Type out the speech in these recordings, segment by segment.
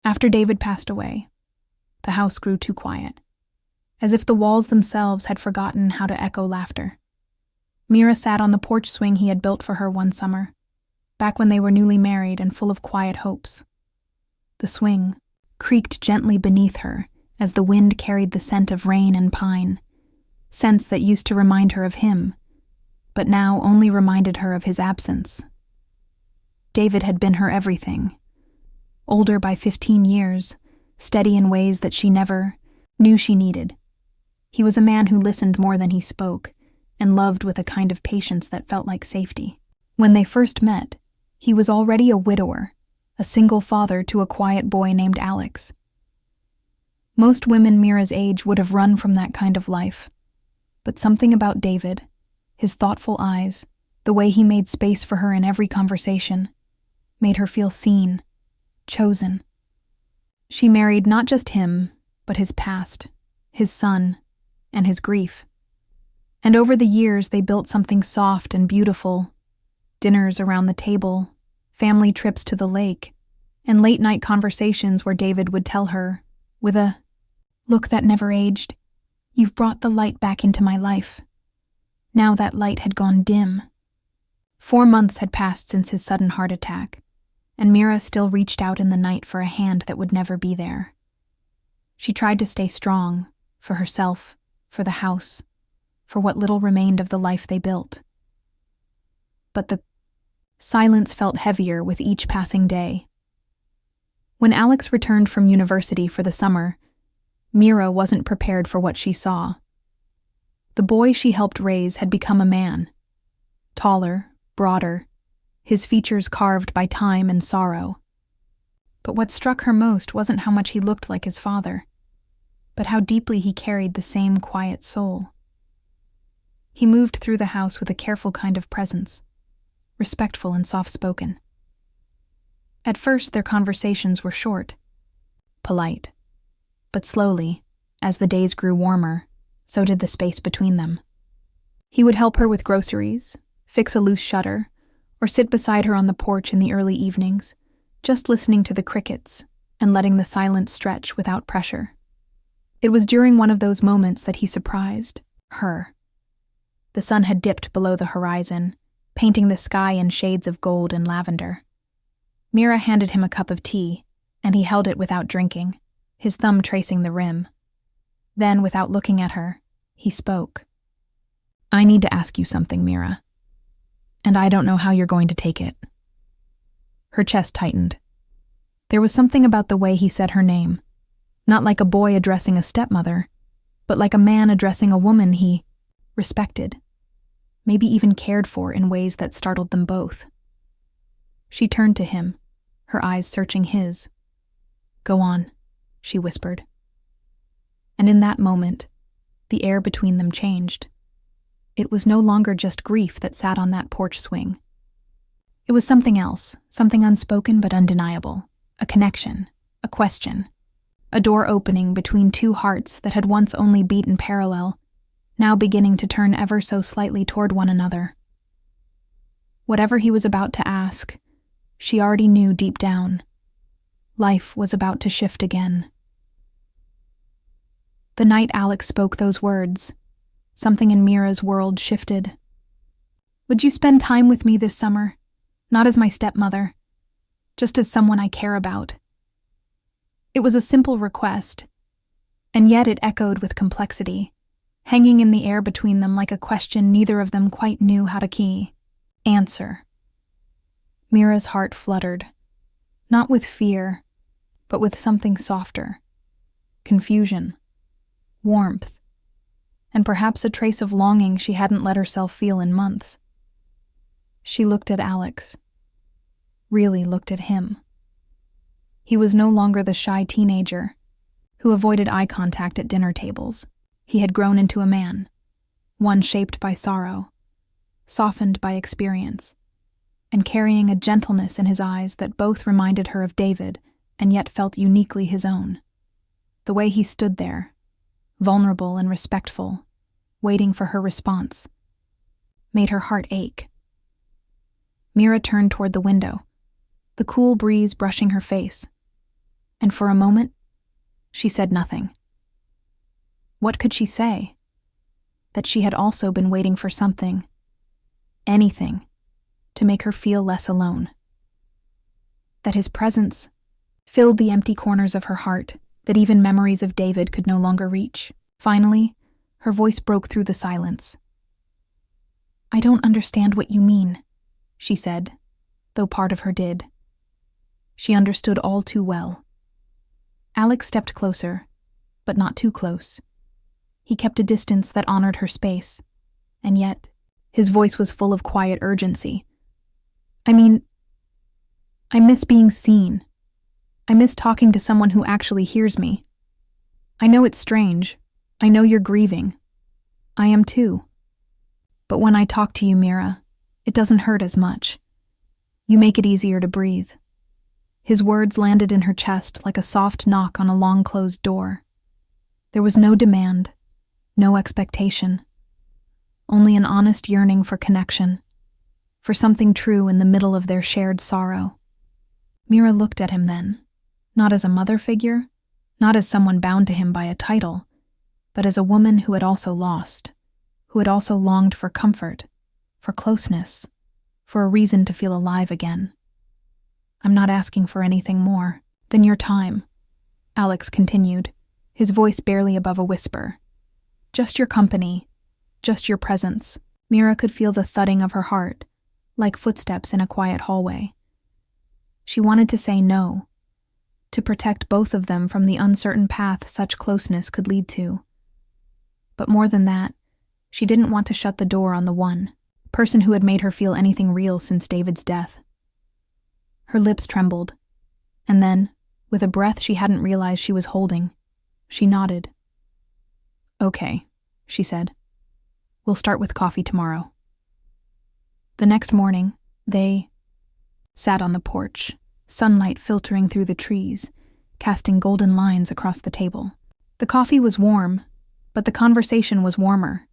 After David passed away, the house grew too quiet, as if the walls themselves had forgotten how to echo laughter. Mira sat on the porch swing he had built for her one summer, back when they were newly married and full of quiet hopes. The swing creaked gently beneath her as the wind carried the scent of rain and pine, scents that used to remind her of him, but now only reminded her of his absence. David had been her everything. Older by 15 years, steady in ways that she never knew she needed. He was a man who listened more than he spoke, and loved with a kind of patience that felt like safety. When they first met, he was already a widower, a single father to a quiet boy named Alex. Most women Mira's age would have run from that kind of life, but something about David, his thoughtful eyes, the way he made space for her in every conversation, made her feel seen, chosen. She married not just him, but his past, his son, and his grief. And over the years they built something soft and beautiful, dinners around the table, family trips to the lake, and late-night conversations where David would tell her, with a look that never aged, "You've brought the light back into my life." Now that light had gone dim. 4 months had passed since his sudden heart attack, and Mira still reached out in the night for a hand that would never be there. She tried to stay strong, for herself, for the house, for what little remained of the life they built. But the silence felt heavier with each passing day. When Alex returned from university for the summer, Mira wasn't prepared for what she saw. The boy she helped raise had become a man. Taller, broader, his features carved by time and sorrow. But what struck her most wasn't how much he looked like his father, but how deeply he carried the same quiet soul. He moved through the house with a careful kind of presence, respectful and soft-spoken. At first, their conversations were short, polite, but slowly, as the days grew warmer, so did the space between them. He would help her with groceries, fix a loose shutter, or sit beside her on the porch in the early evenings, just listening to the crickets and letting the silence stretch without pressure. It was during one of those moments that he surprised her. The sun had dipped below the horizon, painting the sky in shades of gold and lavender. Mira handed him a cup of tea, and he held it without drinking, his thumb tracing the rim. Then, without looking at her, he spoke. "I need to ask you something, Mira. And I don't know how you're going to take it." Her chest tightened. There was something about the way he said her name, not like a boy addressing a stepmother, but like a man addressing a woman he respected, maybe even cared for in ways that startled them both. She turned to him, her eyes searching his. "Go on," she whispered. And in that moment, the air between them changed. It was no longer just grief that sat on that porch swing. It was something else, something unspoken but undeniable, a connection, a question, a door opening between two hearts that had once only beat in parallel, now beginning to turn ever so slightly toward one another. Whatever he was about to ask, she already knew deep down. Life was about to shift again. The night Alex spoke those words, something in Mira's world shifted. "Would you spend time with me this summer? Not as my stepmother, just as someone I care about." It was a simple request, and yet it echoed with complexity, hanging in the air between them like a question neither of them quite knew how to answer. Mira's heart fluttered, not with fear, but with something softer, confusion, warmth, and perhaps a trace of longing she hadn't let herself feel in months. She looked at Alex, really looked at him. He was no longer the shy teenager who avoided eye contact at dinner tables. He had grown into a man, one shaped by sorrow, softened by experience, and carrying a gentleness in his eyes that both reminded her of David and yet felt uniquely his own. The way he stood there, vulnerable and respectful, waiting for her response, made her heart ache. Mira turned toward the window, the cool breeze brushing her face. And for a moment, she said nothing. What could she say? That she had also been waiting for something, anything, to make her feel less alone. That his presence filled the empty corners of her heart that even memories of David could no longer reach. Finally, her voice broke through the silence. "I don't understand what you mean," she said, though part of her did. She understood all too well. Alex stepped closer, but not too close. He kept a distance that honored her space, and yet his voice was full of quiet urgency. "I mean, I miss being seen. I miss talking to someone who actually hears me. I know it's strange. I know you're grieving. I am too. But when I talk to you, Mira, it doesn't hurt as much. You make it easier to breathe." His words landed in her chest like a soft knock on a long-closed door. There was no demand, no expectation, only an honest yearning for connection, for something true in the middle of their shared sorrow. Mira looked at him then, not as a mother figure, not as someone bound to him by a title, but as a woman who had also lost, who had also longed for comfort, for closeness, for a reason to feel alive again. "I'm not asking for anything more than your time," Alex continued, his voice barely above a whisper. "Just your company, just your presence." Mira could feel the thudding of her heart, like footsteps in a quiet hallway. She wanted to say no, to protect both of them from the uncertain path such closeness could lead to. But more than that, she didn't want to shut the door on the one person who had made her feel anything real since David's death. Her lips trembled, and then, with a breath she hadn't realized she was holding, she nodded. "Okay," she said. "We'll start with coffee tomorrow." The next morning, they sat on the porch, sunlight filtering through the trees, casting golden lines across the table. The coffee was warm, but the conversation was warmer.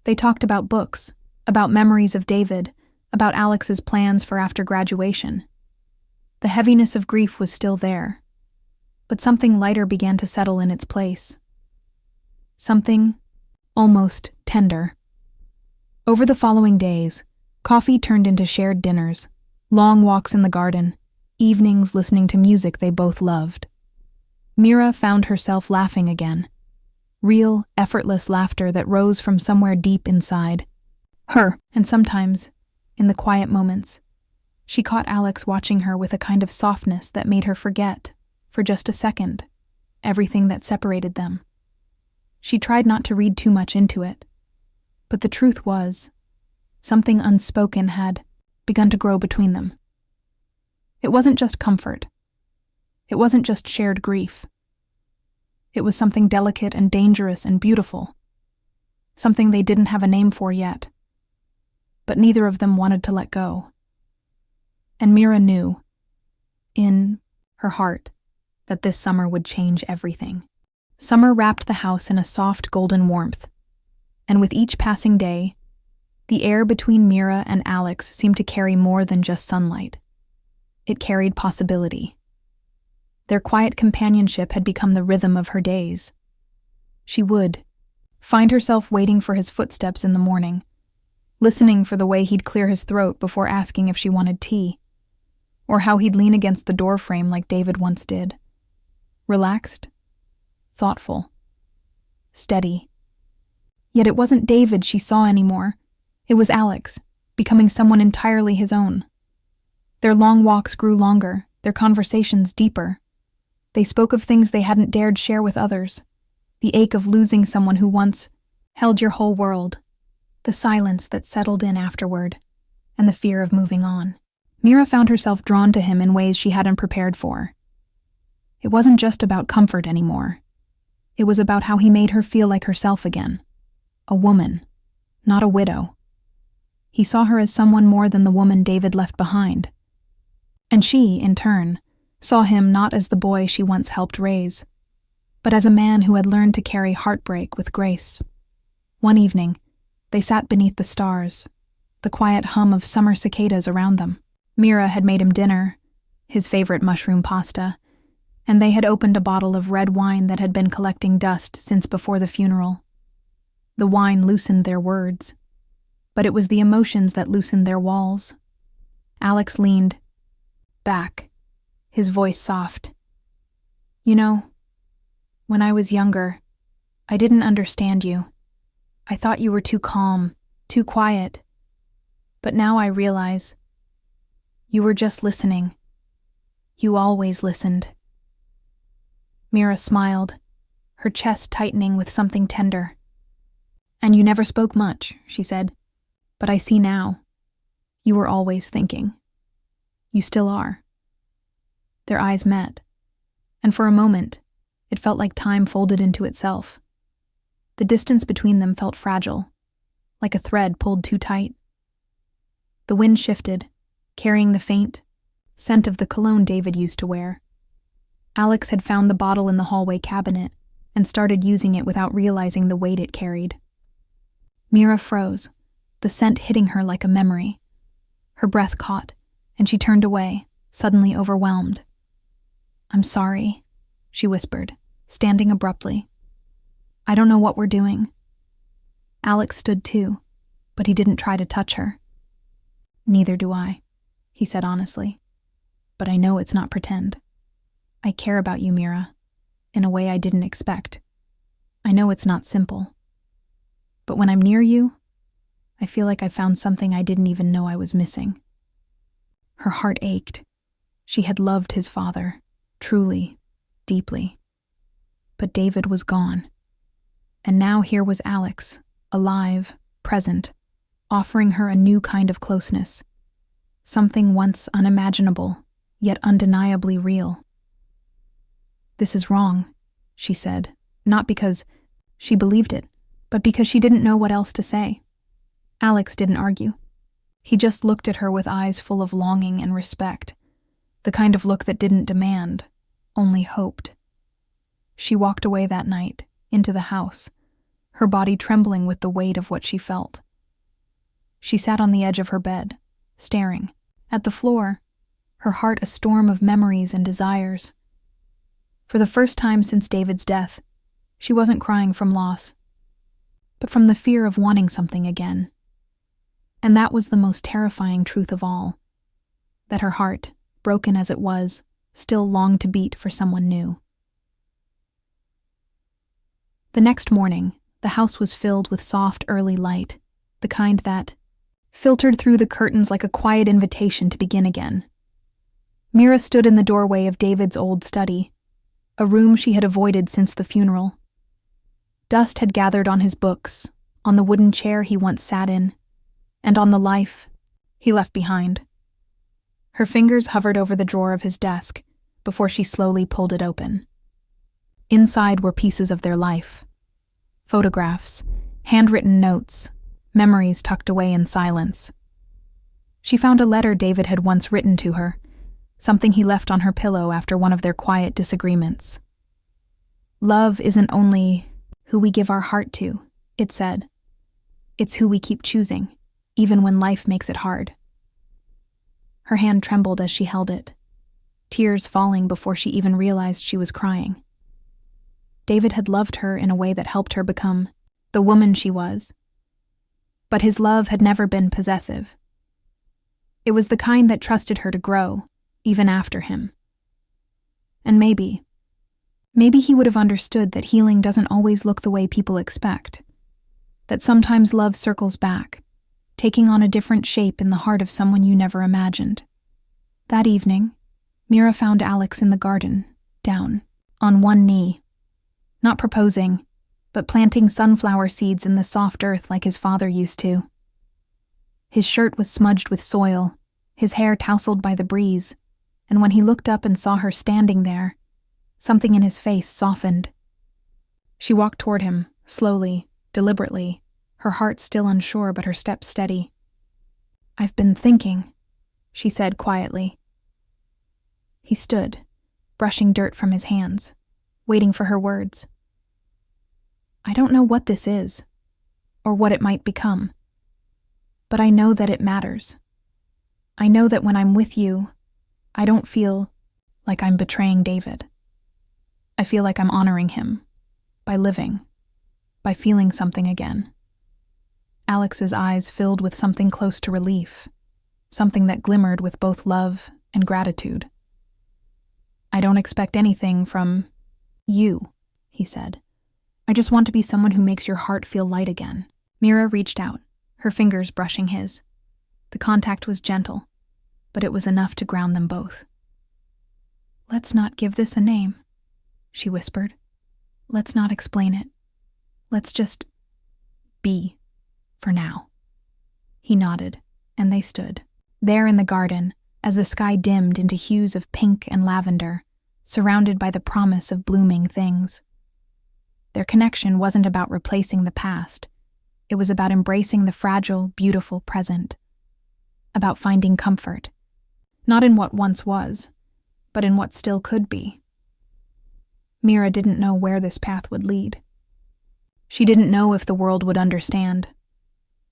They talked about books, about memories of David, about Alex's plans for after graduation. The heaviness of grief was still there, but something lighter began to settle in its place. Something almost tender. Over the following days, coffee turned into shared dinners, long walks in the garden, evenings listening to music they both loved. Mira found herself laughing again. Real, effortless laughter that rose from somewhere deep inside her. And sometimes, in the quiet moments, she caught Alex watching her with a kind of softness that made her forget, for just a second, everything that separated them. She tried not to read too much into it, but the truth was, something unspoken had begun to grow between them. It wasn't just comfort. It wasn't just shared grief. It was something delicate and dangerous and beautiful, something they didn't have a name for yet, but neither of them wanted to let go. And Mira knew, in her heart, that this summer would change everything. Summer wrapped the house in a soft golden warmth, and with each passing day, the air between Mira and Alex seemed to carry more than just sunlight. It carried possibility. Their quiet companionship had become the rhythm of her days. She would find herself waiting for his footsteps in the morning, listening for the way he'd clear his throat before asking if she wanted tea, or how he'd lean against the doorframe like David once did. Relaxed, thoughtful, steady. Yet it wasn't David she saw anymore. It was Alex, becoming someone entirely his own. Their long walks grew longer, their conversations deeper. They spoke of things they hadn't dared share with others. The ache of losing someone who once held your whole world, the silence that settled in afterward, and the fear of moving on. Mira found herself drawn to him in ways she hadn't prepared for. It wasn't just about comfort anymore. It was about how he made her feel like herself again. A woman, not a widow. He saw her as someone more than the woman David left behind. And she, in turn, saw him not as the boy she once helped raise, but as a man who had learned to carry heartbreak with grace. One evening, they sat beneath the stars, the quiet hum of summer cicadas around them. Mira had made him dinner, his favorite mushroom pasta, and they had opened a bottle of red wine that had been collecting dust since before the funeral. The wine loosened their words, but it was the emotions that loosened their walls. Alex leaned back, his voice soft. You know, when I was younger, I didn't understand you. I thought you were too calm, too quiet. But now I realize you were just listening. You always listened. Mira smiled, her chest tightening with something tender. And you never spoke much, she said. But I see now. You were always thinking. You still are. Their eyes met, and for a moment, it felt like time folded into itself. The distance between them felt fragile, like a thread pulled too tight. The wind shifted, carrying the faint scent of the cologne David used to wear. Alex had found the bottle in the hallway cabinet and started using it without realizing the weight it carried. Mira froze, the scent hitting her like a memory. Her breath caught, and she turned away, suddenly overwhelmed. I'm sorry, she whispered, standing abruptly. I don't know what we're doing. Alex stood too, but he didn't try to touch her. Neither do I, he said honestly. But I know it's not pretend. I care about you, Mira, in a way I didn't expect. I know it's not simple. But when I'm near you, I feel like I found something I didn't even know I was missing. Her heart ached. She had loved his father, truly, deeply. But David was gone. And now here was Alex, alive, present, offering her a new kind of closeness. Something once unimaginable, yet undeniably real. This is wrong, she said, not because she believed it, but because she didn't know what else to say. Alex didn't argue. He just looked at her with eyes full of longing and respect, the kind of look that didn't demand, only hoped. She walked away that night, into the house, her body trembling with the weight of what she felt. She sat on the edge of her bed, staring at the floor, her heart a storm of memories and desires. For the first time since David's death, she wasn't crying from loss, but from the fear of wanting something again. And that was the most terrifying truth of all, that her heart, broken as it was, still longed to beat for someone new. The next morning, the house was filled with soft early light, the kind that filtered through the curtains like a quiet invitation to begin again. Mira stood in the doorway of David's old study, a room she had avoided since the funeral. Dust had gathered on his books, on the wooden chair he once sat in, and on the life he left behind. Her fingers hovered over the drawer of his desk before she slowly pulled it open. Inside were pieces of their life. Photographs, handwritten notes, memories tucked away in silence. She found a letter David had once written to her, something he left on her pillow after one of their quiet disagreements. Love isn't only who we give our heart to, it said. It's who we keep choosing, even when life makes it hard. Her hand trembled as she held it, tears falling before she even realized she was crying. David had loved her in a way that helped her become the woman she was. But his love had never been possessive. It was the kind that trusted her to grow, even after him. And maybe he would have understood that healing doesn't always look the way people expect. That sometimes love circles back, taking on a different shape in the heart of someone you never imagined. That evening, Mira found Alex in the garden, down, on one knee. Not proposing, but planting sunflower seeds in the soft earth like his father used to. His shirt was smudged with soil, his hair tousled by the breeze, and when he looked up and saw her standing there, something in his face softened. She walked toward him, slowly, deliberately, her heart still unsure but her steps steady. "I've been thinking," she said quietly. He stood, brushing dirt from his hands, waiting for her words. "I don't know what this is, or what it might become, but I know that it matters. I know that when I'm with you, I don't feel like I'm betraying David." I feel like I'm honoring him, by living, by feeling something again. Alex's eyes filled with something close to relief, something that glimmered with both love and gratitude. I don't expect anything from you, he said. I just want to be someone who makes your heart feel light again. Mira reached out, her fingers brushing his. The contact was gentle, but it was enough to ground them both. Let's not give this a name, she whispered. Let's not explain it. Let's just be, for now. He nodded, and they stood, there in the garden, as the sky dimmed into hues of pink and lavender, surrounded by the promise of blooming things. Their connection wasn't about replacing the past. It was about embracing the fragile, beautiful present. About finding comfort, not in what once was, but in what still could be. Mira didn't know where this path would lead. She didn't know if the world would understand,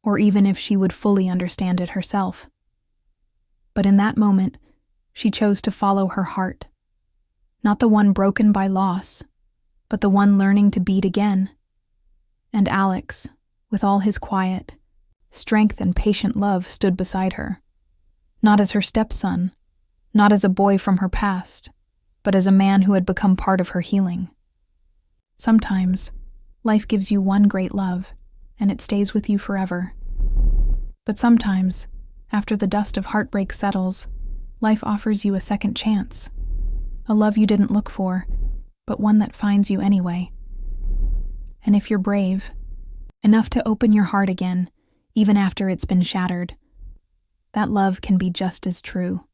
or even if she would fully understand it herself. But in that moment, she chose to follow her heart, not the one broken by loss, but the one learning to beat again. And Alex, with all his quiet, strength and patient love, stood beside her, not as her stepson, not as a boy from her past, but as a man who had become part of her healing. Sometimes, life gives you one great love, and it stays with you forever. But sometimes, after the dust of heartbreak settles, life offers you a second chance, a love you didn't look for, but one that finds you anyway. And if you're brave, enough to open your heart again, even after it's been shattered, that love can be just as true.